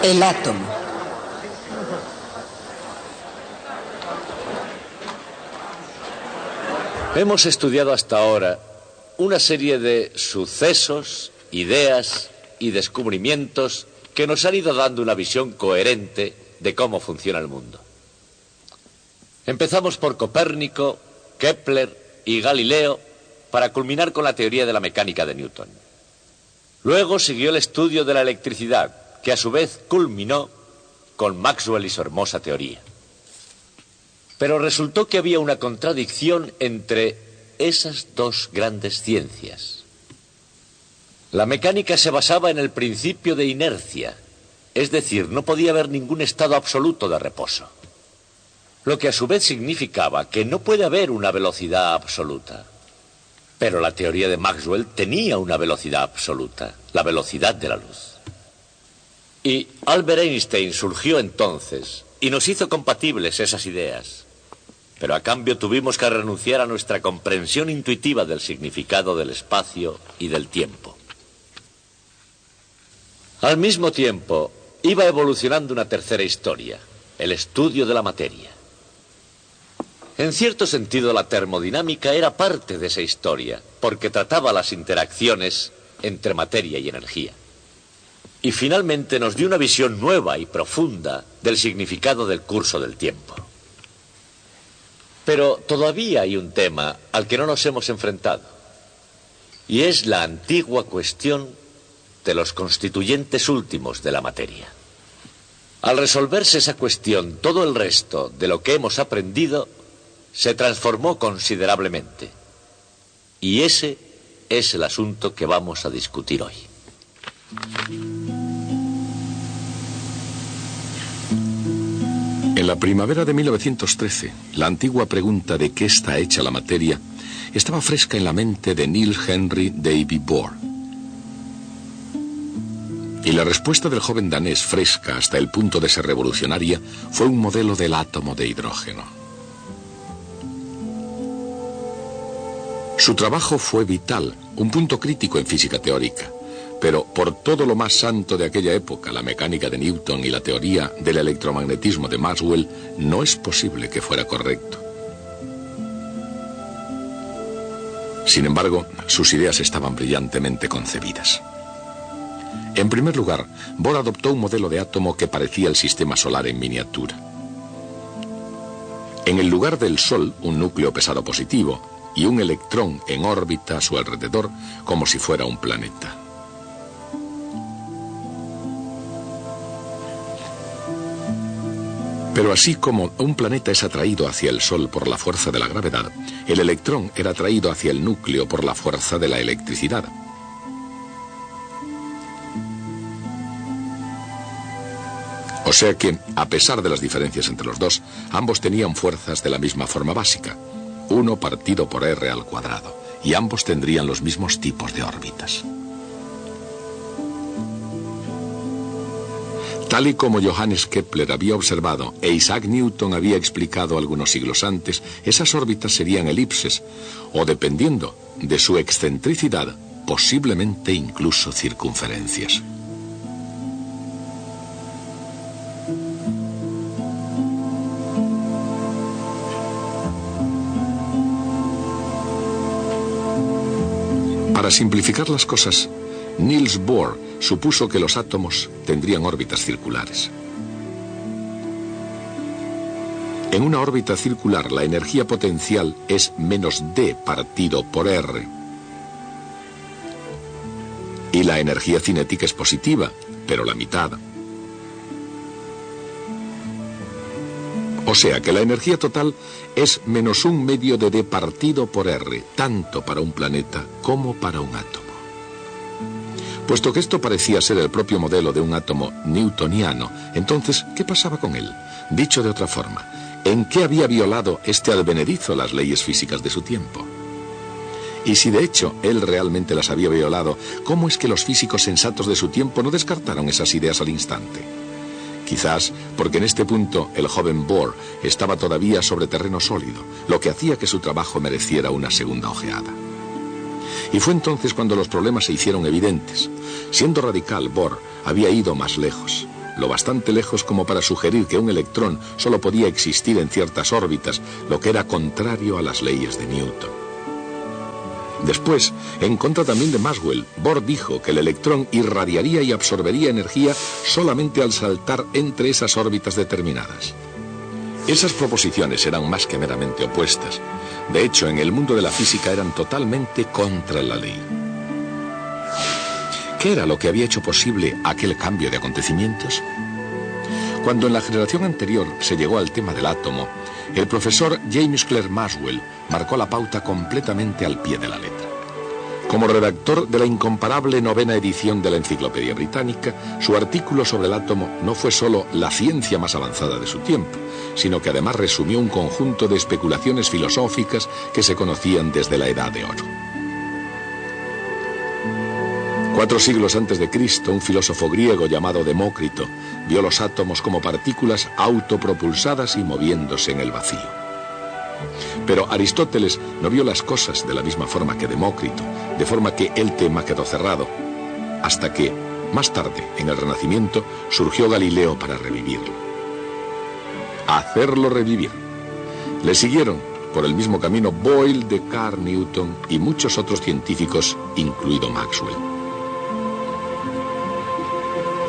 El átomo. Hemos estudiado hasta ahora una serie de sucesos, ideas y descubrimientos que nos han ido dando una visión coherente de cómo funciona el mundo. Empezamos por Copérnico, Kepler y Galileo para culminar con la teoría de la mecánica de Newton. Luego siguió el estudio de la electricidad, que a su vez culminó con Maxwell y su hermosa teoría. Pero resultó que había una contradicción entre esas dos grandes ciencias. La mecánica se basaba en el principio de inercia, es decir, no podía haber ningún estado absoluto de reposo. Lo que a su vez significaba que no puede haber una velocidad absoluta. Pero la teoría de Maxwell tenía una velocidad absoluta, la velocidad de la luz. Y Albert Einstein surgió entonces y nos hizo compatibles esas ideas. Pero a cambio tuvimos que renunciar a nuestra comprensión intuitiva del significado del espacio y del tiempo. Al mismo tiempo, iba evolucionando una tercera historia, el estudio de la materia. En cierto sentido, la termodinámica era parte de esa historia, porque trataba las interacciones entre materia y energía. Y finalmente nos dio una visión nueva y profunda del significado del curso del tiempo. Pero todavía hay un tema al que no nos hemos enfrentado, y es la antigua cuestión de los constituyentes últimos de la materia. Al resolverse esa cuestión, todo el resto de lo que hemos aprendido se transformó considerablemente. Y ese es el asunto que vamos a discutir hoy. En la primavera de 1913, la antigua pregunta de qué está hecha la materia estaba fresca en la mente de Niels Henry Davy Bohr. Y la respuesta del joven danés, fresca hasta el punto de ser revolucionaria, fue un modelo del átomo de hidrógeno. Su trabajo fue vital, un punto crítico en física teórica. Pero por todo lo más santo de aquella época, la mecánica de Newton y la teoría del electromagnetismo de Maxwell, no es posible que fuera correcto. Sin embargo, sus ideas estaban brillantemente concebidas. En primer lugar, Bohr adoptó un modelo de átomo que parecía el sistema solar en miniatura. En el lugar del Sol, un núcleo pesado positivo y un electrón en órbita a su alrededor, como si fuera un planeta. Pero así como un planeta es atraído hacia el Sol por la fuerza de la gravedad, el electrón era atraído hacia el núcleo por la fuerza de la electricidad. O sea que, a pesar de las diferencias entre los dos, ambos tenían fuerzas de la misma forma básica, 1 partido por r al cuadrado, y ambos tendrían los mismos tipos de órbitas. Tal y como Johannes Kepler había observado e Isaac Newton había explicado algunos siglos antes, esas órbitas serían elipses, o dependiendo de su excentricidad, posiblemente incluso circunferencias. Para simplificar las cosas, Niels Bohr supuso que los átomos tendrían órbitas circulares. En una órbita circular, la energía potencial es menos d partido por r. Y la energía cinética es positiva, pero la mitad. O sea que la energía total es menos 1/2 de d partido por r, tanto para un planeta como para un átomo. Puesto que esto parecía ser el propio modelo de un átomo newtoniano, entonces, ¿qué pasaba con él? Dicho de otra forma, ¿en qué había violado este advenedizo las leyes físicas de su tiempo? Y si de hecho él realmente las había violado, ¿cómo es que los físicos sensatos de su tiempo no descartaron esas ideas al instante? Quizás porque en este punto el joven Bohr estaba todavía sobre terreno sólido, lo que hacía que su trabajo mereciera una segunda ojeada. Y fue entonces cuando los problemas se hicieron evidentes. Siendo radical, Bohr había ido más lejos. lo bastante lejos como para sugerir que un electrón solo podía existir en ciertas órbitas, lo que era contrario a las leyes de Newton. Después, en contra también de Maxwell, Bohr dijo que el electrón irradiaría y absorbería energía solamente al saltar entre esas órbitas determinadas. Esas proposiciones eran más que meramente opuestas. De hecho, en el mundo de la física eran totalmente contra la ley. ¿Qué era lo que había hecho posible aquel cambio de acontecimientos? Cuando en la generación anterior se llegó al tema del átomo, el profesor James Clerk Maxwell marcó la pauta completamente al pie de la letra. Como redactor de la incomparable 9ª edición de la Enciclopedia Británica, su artículo sobre el átomo no fue solo la ciencia más avanzada de su tiempo, sino que además resumió un conjunto de especulaciones filosóficas que se conocían desde la Edad de Oro. 4 siglos antes de Cristo, un filósofo griego llamado Demócrito vio los átomos como partículas autopropulsadas y moviéndose en el vacío. Pero Aristóteles no vio las cosas de la misma forma que Demócrito, de forma que el tema quedó cerrado, hasta que, más tarde, en el Renacimiento, surgió Galileo para revivirlo. Hacerlo revivir. Le siguieron por el mismo camino Boyle, Descartes, Newton y muchos otros científicos, incluido Maxwell.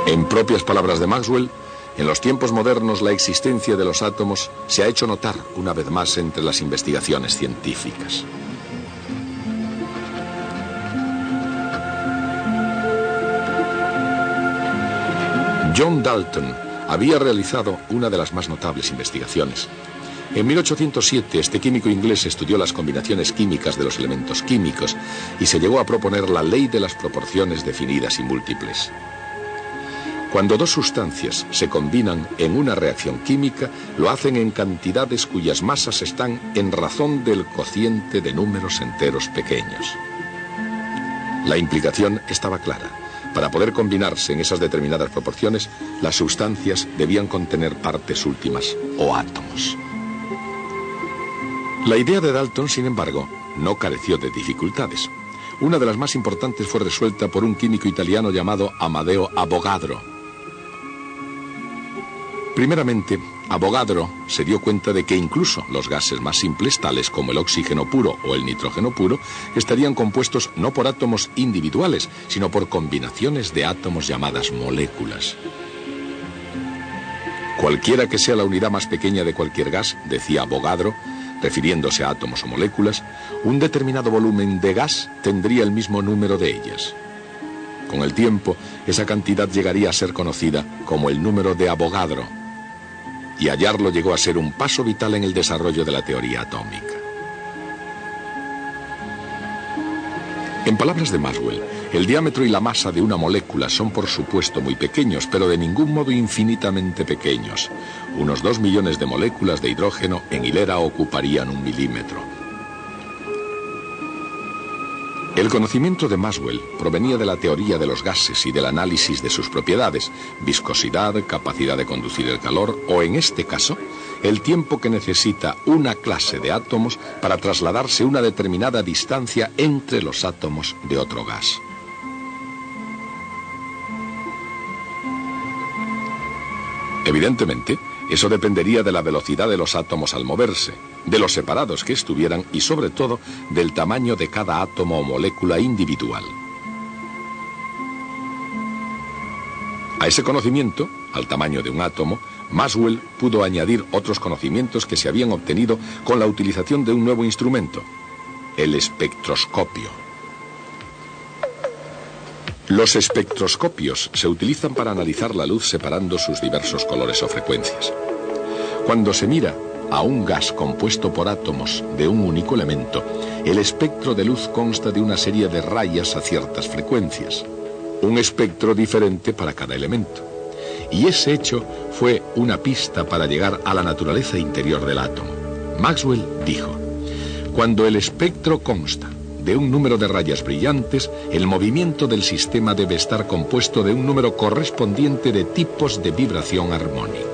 En propias palabras de Maxwell, en los tiempos modernos la existencia de los átomos se ha hecho notar una vez más entre las investigaciones científicas. John Dalton había realizado una de las más notables investigaciones. En 1807 este químico inglés estudió las combinaciones químicas de los elementos químicos y se llegó a proponer la ley de las proporciones definidas y múltiples. Cuando dos sustancias se combinan en una reacción química, lo hacen en cantidades cuyas masas están en razón del cociente de números enteros pequeños. La implicación estaba clara. Para poder combinarse en esas determinadas proporciones, las sustancias debían contener partes últimas o átomos. La idea de Dalton, sin embargo, no careció de dificultades. Una de las más importantes fue resuelta por un químico italiano llamado Amadeo Avogadro. Primeramente, Avogadro se dio cuenta de que incluso los gases más simples, tales como el oxígeno puro o el nitrógeno puro, estarían compuestos no por átomos individuales, sino por combinaciones de átomos llamadas moléculas. Cualquiera que sea la unidad más pequeña de cualquier gas, decía Avogadro, refiriéndose a átomos o moléculas, un determinado volumen de gas tendría el mismo número de ellas. Con el tiempo, esa cantidad llegaría a ser conocida como el número de Avogadro, y hallarlo llegó a ser un paso vital en el desarrollo de la teoría atómica. En palabras de Maxwell, el diámetro y la masa de una molécula son por supuesto muy pequeños, pero de ningún modo infinitamente pequeños. Unos 2 millones de moléculas de hidrógeno en hilera ocuparían 1 milímetro. El conocimiento de Maxwell provenía de la teoría de los gases y del análisis de sus propiedades, viscosidad, capacidad de conducir el calor o, en este caso, el tiempo que necesita una clase de átomos para trasladarse una determinada distancia entre los átomos de otro gas. Evidentemente, eso dependería de la velocidad de los átomos al moverse, de los separados que estuvieran y, sobre todo, del tamaño de cada átomo o molécula individual. A ese conocimiento, al tamaño de un átomo, Maxwell pudo añadir otros conocimientos que se habían obtenido con la utilización de un nuevo instrumento, el espectroscopio. Los espectroscopios se utilizan para analizar la luz separando sus diversos colores o frecuencias. Cuando se mira a un gas compuesto por átomos de un único elemento, el espectro de luz consta de una serie de rayas a ciertas frecuencias, un espectro diferente para cada elemento. Y ese hecho fue una pista para llegar a la naturaleza interior del átomo. Maxwell dijo: cuando el espectro consta de un número de rayas brillantes, el movimiento del sistema debe estar compuesto de un número correspondiente de tipos de vibración armónica.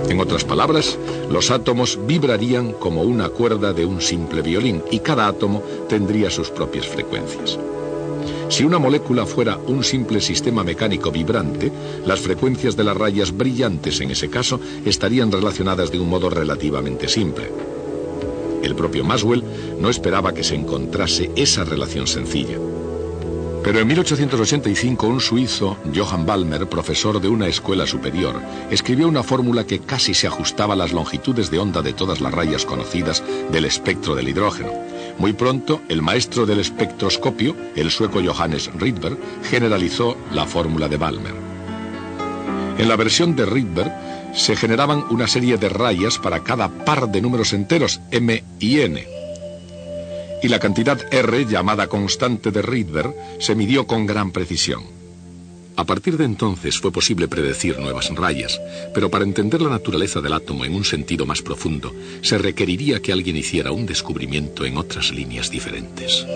En otras palabras, los átomos vibrarían como una cuerda de un simple violín y cada átomo tendría sus propias frecuencias. Si una molécula fuera un simple sistema mecánico vibrante, las frecuencias de las rayas brillantes en ese caso estarían relacionadas de un modo relativamente simple. El propio Maxwell no esperaba que se encontrase esa relación sencilla. Pero en 1885 un suizo, Johann Balmer, profesor de una escuela superior, escribió una fórmula que casi se ajustaba a las longitudes de onda de todas las rayas conocidas del espectro del hidrógeno. Muy pronto, el maestro del espectroscopio, el sueco Johannes Rydberg, generalizó la fórmula de Balmer. En la versión de Rydberg se generaban una serie de rayas para cada par de números enteros, m y n. Y la cantidad R, llamada constante de Rydberg, se midió con gran precisión. A partir de entonces fue posible predecir nuevas rayas, pero para entender la naturaleza del átomo en un sentido más profundo, se requeriría que alguien hiciera un descubrimiento en otras líneas diferentes.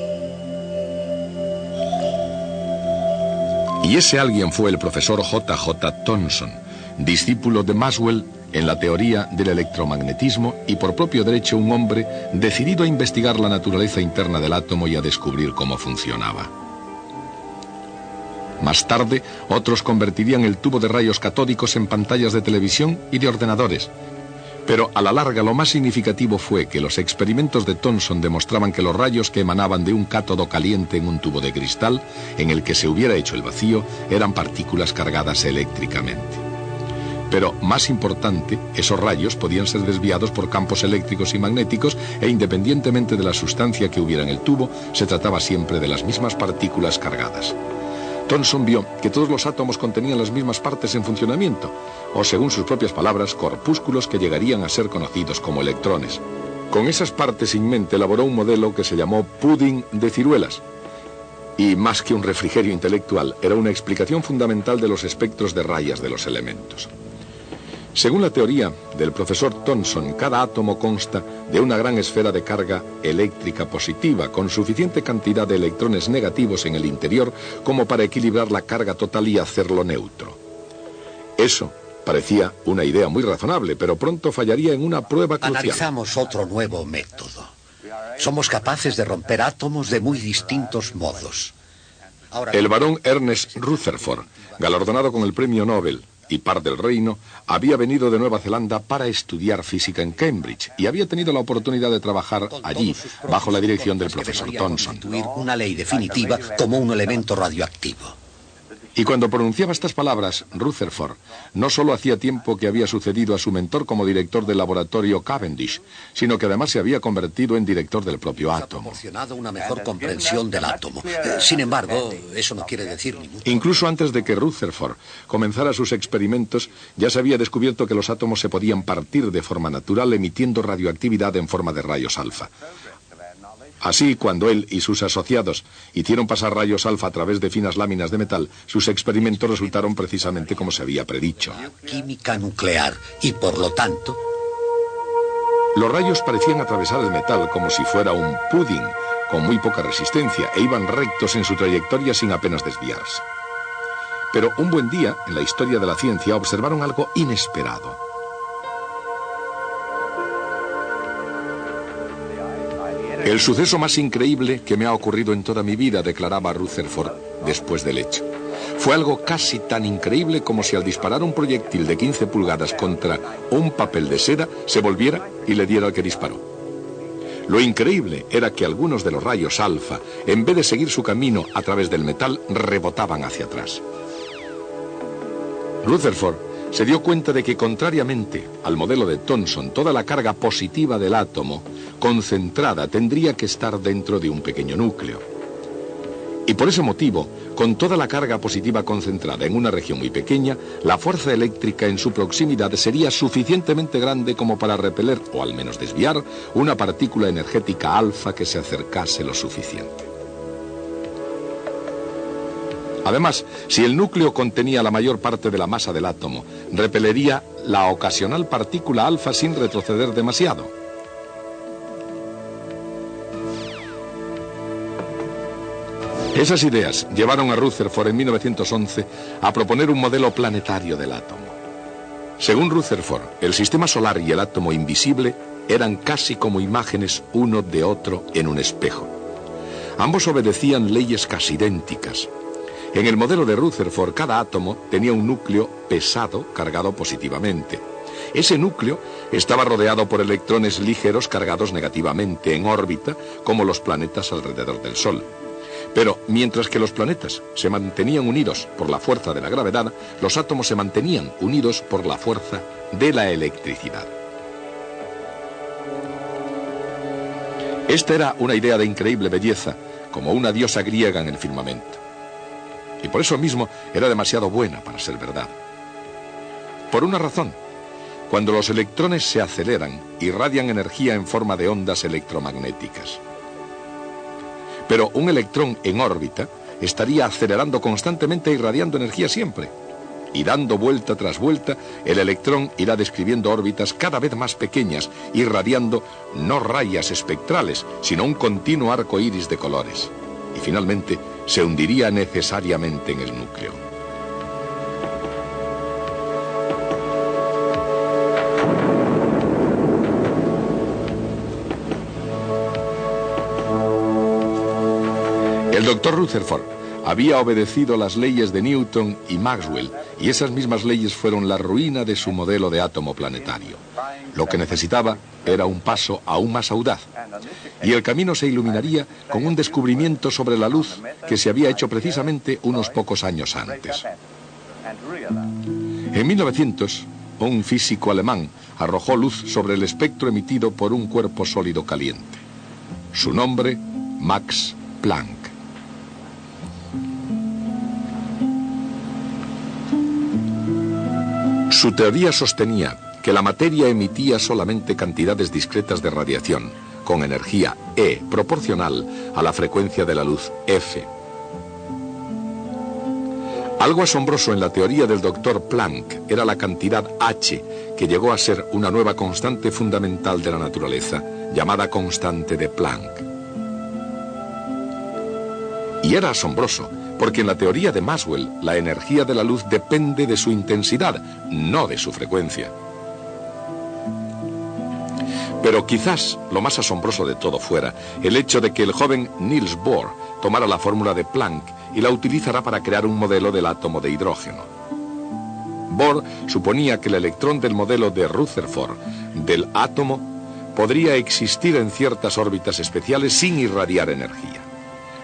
Y ese alguien fue el profesor J.J. Thomson, discípulo de Maxwell en la teoría del electromagnetismo y por propio derecho un hombre decidido a investigar la naturaleza interna del átomo y a descubrir cómo funcionaba. Más tarde, otros convertirían el tubo de rayos catódicos en pantallas de televisión y de ordenadores. Pero a la larga lo más significativo fue que los experimentos de Thomson demostraban que los rayos que emanaban de un cátodo caliente en un tubo de cristal, en el que se hubiera hecho el vacío, eran partículas cargadas eléctricamente. Pero, más importante, esos rayos podían ser desviados por campos eléctricos y magnéticos e independientemente de la sustancia que hubiera en el tubo, se trataba siempre de las mismas partículas cargadas. Thomson vio que todos los átomos contenían las mismas partes en funcionamiento, o según sus propias palabras, corpúsculos que llegarían a ser conocidos como electrones. Con esas partes en mente elaboró un modelo que se llamó pudding de ciruelas. Y más que un refrigerio intelectual, era una explicación fundamental de los espectros de rayas de los elementos. Según la teoría del profesor Thomson, cada átomo consta de una gran esfera de carga eléctrica positiva, con suficiente cantidad de electrones negativos en el interior como para equilibrar la carga total y hacerlo neutro. Eso parecía una idea muy razonable, pero pronto fallaría en una prueba crucial. Analizamos otro nuevo método. Somos capaces de romper átomos de muy distintos modos. El barón Ernest Rutherford, galardonado con el premio Nobel y par del reino, había venido de Nueva Zelanda para estudiar física en Cambridge y había tenido la oportunidad de trabajar allí bajo la dirección del profesor Thomson. Una ley definitiva como un elemento radioactivo. Y cuando pronunciaba estas palabras, Rutherford no solo hacía tiempo que había sucedido a su mentor como director del laboratorio Cavendish, sino que además se había convertido en director del propio átomo. Ha proporcionado una mejor comprensión del átomo. Sin embargo, eso no quiere decir ni mucho. Incluso antes de que Rutherford comenzara sus experimentos, ya se había descubierto que los átomos se podían partir de forma natural emitiendo radioactividad en forma de rayos alfa. Así, cuando él y sus asociados hicieron pasar rayos alfa a través de finas láminas de metal, sus experimentos resultaron precisamente como se había predicho. Química nuclear y, por lo tanto... Los rayos parecían atravesar el metal como si fuera un pudding, con muy poca resistencia, e iban rectos en su trayectoria sin apenas desviarse. Pero un buen día, en la historia de la ciencia, observaron algo inesperado. El suceso más increíble que me ha ocurrido en toda mi vida, declaraba Rutherford después del hecho. Fue algo casi tan increíble como si al disparar un proyectil de 15 pulgadas contra un papel de seda se volviera y le diera al que disparó. Lo increíble era que algunos de los rayos alfa, en vez de seguir su camino a través del metal, rebotaban hacia atrás. Rutherford se dio cuenta de que, contrariamente al modelo de Thomson, toda la carga positiva del átomo concentrada tendría que estar dentro de un pequeño núcleo. Y por ese motivo, con toda la carga positiva concentrada en una región muy pequeña, la fuerza eléctrica en su proximidad sería suficientemente grande como para repeler, o al menos desviar, una partícula energética alfa que se acercase lo suficiente. Además, si el núcleo contenía la mayor parte de la masa del átomo, repelería la ocasional partícula alfa sin retroceder demasiado. Esas ideas llevaron a Rutherford en 1911 a proponer un modelo planetario del átomo. Según Rutherford, el sistema solar y el átomo invisible eran casi como imágenes uno de otro en un espejo. Ambos obedecían leyes casi idénticas. En el modelo de Rutherford, cada átomo tenía un núcleo pesado cargado positivamente. Ese núcleo estaba rodeado por electrones ligeros cargados negativamente en órbita, como los planetas alrededor del Sol. Pero mientras que los planetas se mantenían unidos por la fuerza de la gravedad, los átomos se mantenían unidos por la fuerza de la electricidad. Esta era una idea de increíble belleza, como una diosa griega en el firmamento. Y por eso mismo era demasiado buena para ser verdad. Por una razón: cuando los electrones se aceleran, irradian energía en forma de ondas electromagnéticas. Pero un electrón en órbita estaría acelerando constantemente e irradiando energía siempre. Y dando vuelta tras vuelta, el electrón irá describiendo órbitas cada vez más pequeñas, irradiando no rayas espectrales, sino un continuo arco iris de colores. Y finalmente se hundiría necesariamente en el núcleo. El doctor Rutherford había obedecido las leyes de Newton y Maxwell, y esas mismas leyes fueron la ruina de su modelo de átomo planetario. Lo que necesitaba era un paso aún más audaz, y el camino se iluminaría con un descubrimiento sobre la luz que se había hecho precisamente unos pocos años antes. En 1900, un físico alemán arrojó luz sobre el espectro emitido por un cuerpo sólido caliente. Su nombre, Max Planck. Su teoría sostenía que la materia emitía solamente cantidades discretas de radiación, con energía E proporcional a la frecuencia de la luz F. Algo asombroso en la teoría del doctor Planck era la cantidad H, que llegó a ser una nueva constante fundamental de la naturaleza, llamada constante de Planck. Y era asombroso, porque en la teoría de Maxwell, la energía de la luz depende de su intensidad, no de su frecuencia. Pero quizás lo más asombroso de todo fuera el hecho de que el joven Niels Bohr tomara la fórmula de Planck y la utilizara para crear un modelo del átomo de hidrógeno. Bohr suponía que el electrón del modelo de Rutherford del átomo podría existir en ciertas órbitas especiales sin irradiar energía.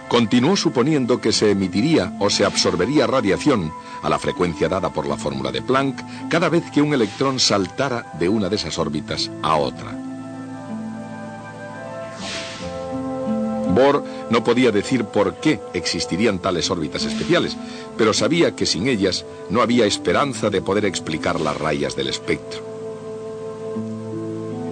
Continuó suponiendo que se emitiría o se absorbería radiación a la frecuencia dada por la fórmula de Planck cada vez que un electrón saltara de una de esas órbitas a otra. Bohr no podía decir por qué existirían tales órbitas especiales, pero sabía que sin ellas no había esperanza de poder explicar las rayas del espectro.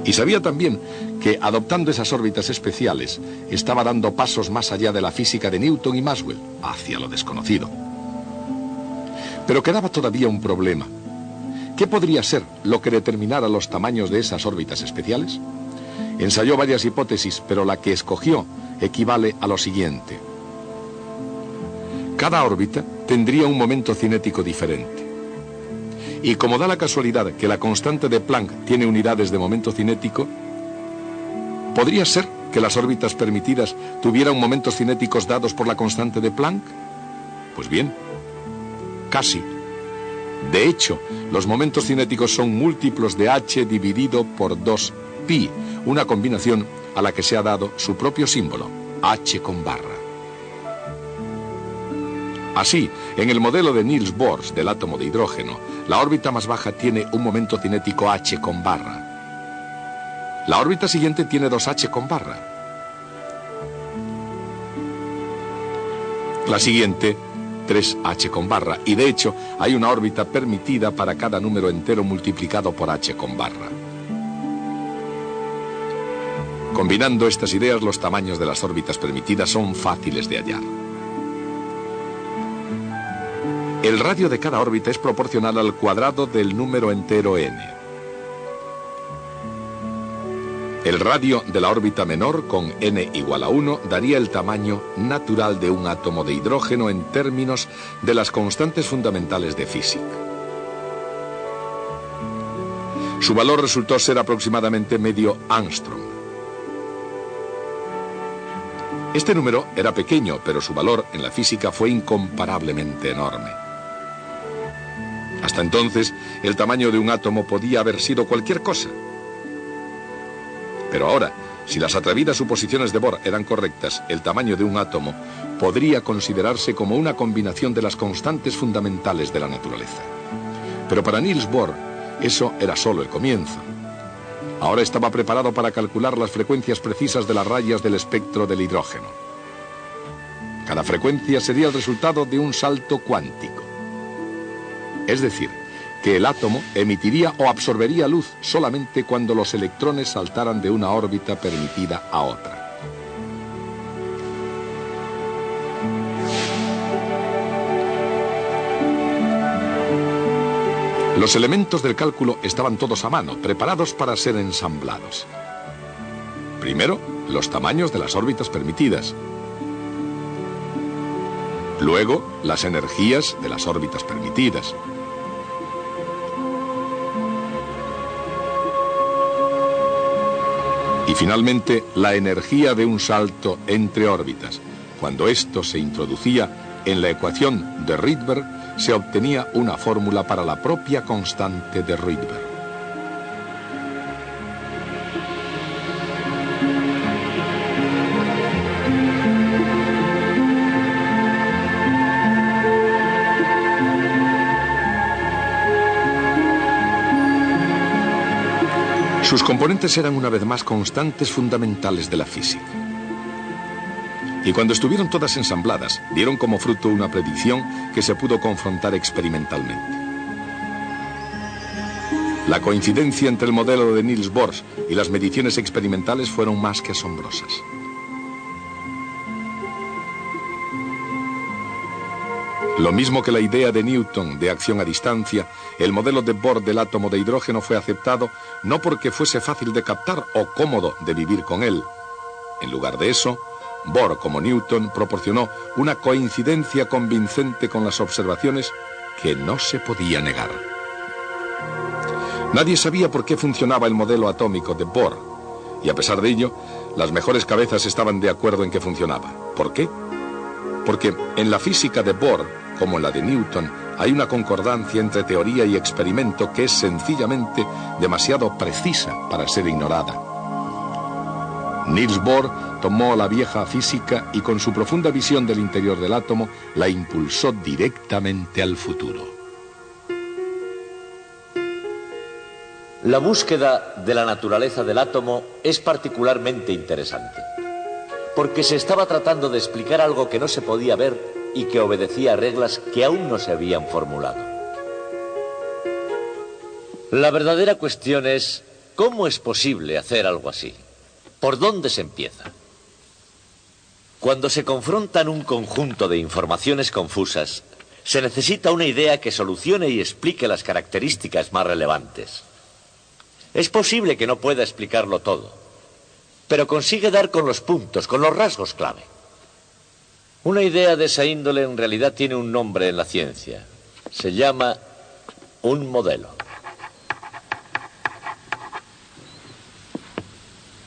Y sabía también que, adoptando esas órbitas especiales, estaba dando pasos más allá de la física de Newton y Maxwell, hacia lo desconocido. Pero quedaba todavía un problema. ¿Qué podría ser lo que determinara los tamaños de esas órbitas especiales? Ensayó varias hipótesis, pero la que escogió equivale a lo siguiente. Cada órbita tendría un momento cinético diferente. Y como da la casualidad que la constante de Planck tiene unidades de momento cinético, ¿podría ser que las órbitas permitidas tuvieran momentos cinéticos dados por la constante de Planck? Pues bien, casi. De hecho, los momentos cinéticos son múltiplos de h dividido por 2pi, una combinación a la que se ha dado su propio símbolo, h con barra. Así, en el modelo de Niels Bohr del átomo de hidrógeno, la órbita más baja tiene un momento cinético h con barra. La órbita siguiente tiene 2h con barra. La siguiente, 3h con barra. Y de hecho, hay una órbita permitida para cada número entero multiplicado por h con barra. Combinando estas ideas, los tamaños de las órbitas permitidas son fáciles de hallar. El radio de cada órbita es proporcional al cuadrado del número entero n. El radio de la órbita menor, con n igual a 1, daría el tamaño natural de un átomo de hidrógeno en términos de las constantes fundamentales de física. Su valor resultó ser aproximadamente medio ángstrom. Este número era pequeño, pero su valor en la física fue incomparablemente enorme. Hasta entonces, el tamaño de un átomo podía haber sido cualquier cosa. Pero ahora, si las atrevidas suposiciones de Bohr eran correctas, el tamaño de un átomo podría considerarse como una combinación de las constantes fundamentales de la naturaleza. Pero para Niels Bohr, eso era solo el comienzo. Ahora estaba preparado para calcular las frecuencias precisas de las rayas del espectro del hidrógeno. Cada frecuencia sería el resultado de un salto cuántico. Es decir, que el átomo emitiría o absorbería luz solamente cuando los electrones saltaran de una órbita permitida a otra. Los elementos del cálculo estaban todos a mano, preparados para ser ensamblados. Primero, los tamaños de las órbitas permitidas. Luego, las energías de las órbitas permitidas. Y finalmente, la energía de un salto entre órbitas. Cuando esto se introducía en la ecuación de Rydberg, se obtenía una fórmula para la propia constante de Rydberg. Sus componentes eran una vez más constantes fundamentales de la física. Y cuando estuvieron todas ensambladas, dieron como fruto una predicción que se pudo confrontar experimentalmente. La coincidencia entre el modelo de Niels Bohr y las mediciones experimentales fueron más que asombrosas. Lo mismo que la idea de Newton de acción a distancia, el modelo de Bohr del átomo de hidrógeno fue aceptado no porque fuese fácil de captar o cómodo de vivir con él. En lugar de eso, Bohr, como Newton, proporcionó una coincidencia convincente con las observaciones que no se podía negar. Nadie sabía por qué funcionaba el modelo atómico de Bohr, y a pesar de ello, las mejores cabezas estaban de acuerdo en que funcionaba. ¿Por qué? Porque en la física de Bohr, como en la de Newton, hay una concordancia entre teoría y experimento que es sencillamente demasiado precisa para ser ignorada. Niels Bohr tomó la vieja física y con su profunda visión del interior del átomo la impulsó directamente al futuro. La búsqueda de la naturaleza del átomo es particularmente interesante, porque se estaba tratando de explicar algo que no se podía ver y que obedecía a reglas que aún no se habían formulado. La verdadera cuestión es, ¿cómo es posible hacer algo así? ¿Por dónde se empieza? Cuando se confrontan un conjunto de informaciones confusas, se necesita una idea que solucione y explique las características más relevantes. Es posible que no pueda explicarlo todo, pero consigue dar con los puntos, con los rasgos clave. Una idea de esa índole en realidad tiene un nombre en la ciencia. Se llama un modelo.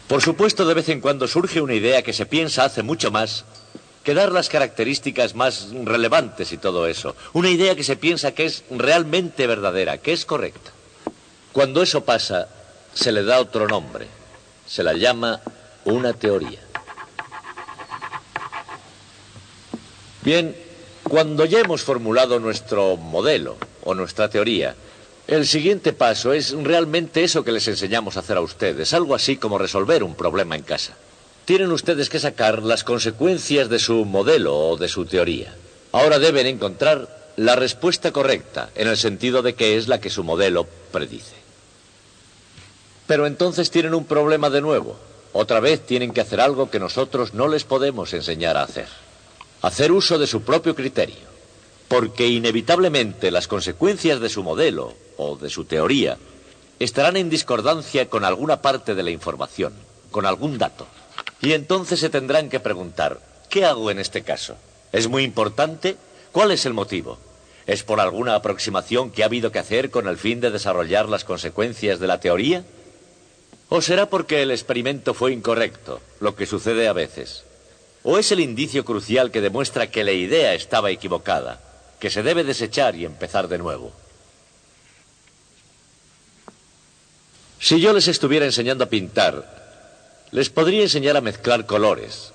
Por supuesto, de vez en cuando surge una idea que se piensa hace mucho más que dar las características más relevantes y todo eso. Una idea que se piensa que es realmente verdadera, que es correcta. Cuando eso pasa, se le da otro nombre. Se la llama una teoría. Bien, cuando ya hemos formulado nuestro modelo o nuestra teoría, el siguiente paso es realmente eso que les enseñamos a hacer a ustedes, algo así como resolver un problema en casa. Tienen ustedes que sacar las consecuencias de su modelo o de su teoría. Ahora deben encontrar la respuesta correcta, en el sentido de que es la que su modelo predice. Pero entonces tienen un problema de nuevo. Otra vez tienen que hacer algo que nosotros no les podemos enseñar a hacer. Hacer uso de su propio criterio. Porque inevitablemente las consecuencias de su modelo o de su teoría estarán en discordancia con alguna parte de la información, con algún dato. Y entonces se tendrán que preguntar, ¿qué hago en este caso? ¿Es muy importante? ¿Cuál es el motivo? ¿Es por alguna aproximación que ha habido que hacer con el fin de desarrollar las consecuencias de la teoría? ¿O será porque el experimento fue incorrecto, lo que sucede a veces? ¿O es el indicio crucial que demuestra que la idea estaba equivocada, que se debe desechar y empezar de nuevo? Si yo les estuviera enseñando a pintar, les podría enseñar a mezclar colores,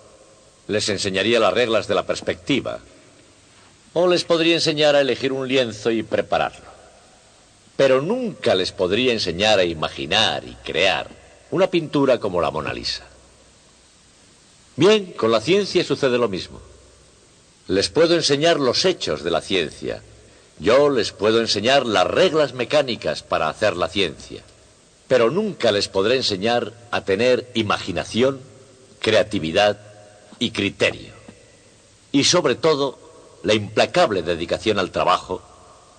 les enseñaría las reglas de la perspectiva, o les podría enseñar a elegir un lienzo y prepararlo. Pero nunca les podría enseñar a imaginar y crear una pintura como la Mona Lisa. Bien, con la ciencia sucede lo mismo. Les puedo enseñar los hechos de la ciencia. Yo les puedo enseñar las reglas mecánicas para hacer la ciencia. Pero nunca les podré enseñar a tener imaginación, creatividad y criterio. Y sobre todo, la implacable dedicación al trabajo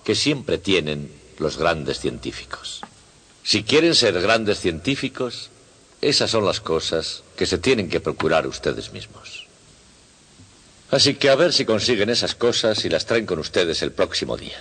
que siempre tienen los grandes científicos. Si quieren ser grandes científicos, esas son las cosas que se tienen que procurar ustedes mismos. Así que a ver si consiguen esas cosas y las traen con ustedes el próximo día.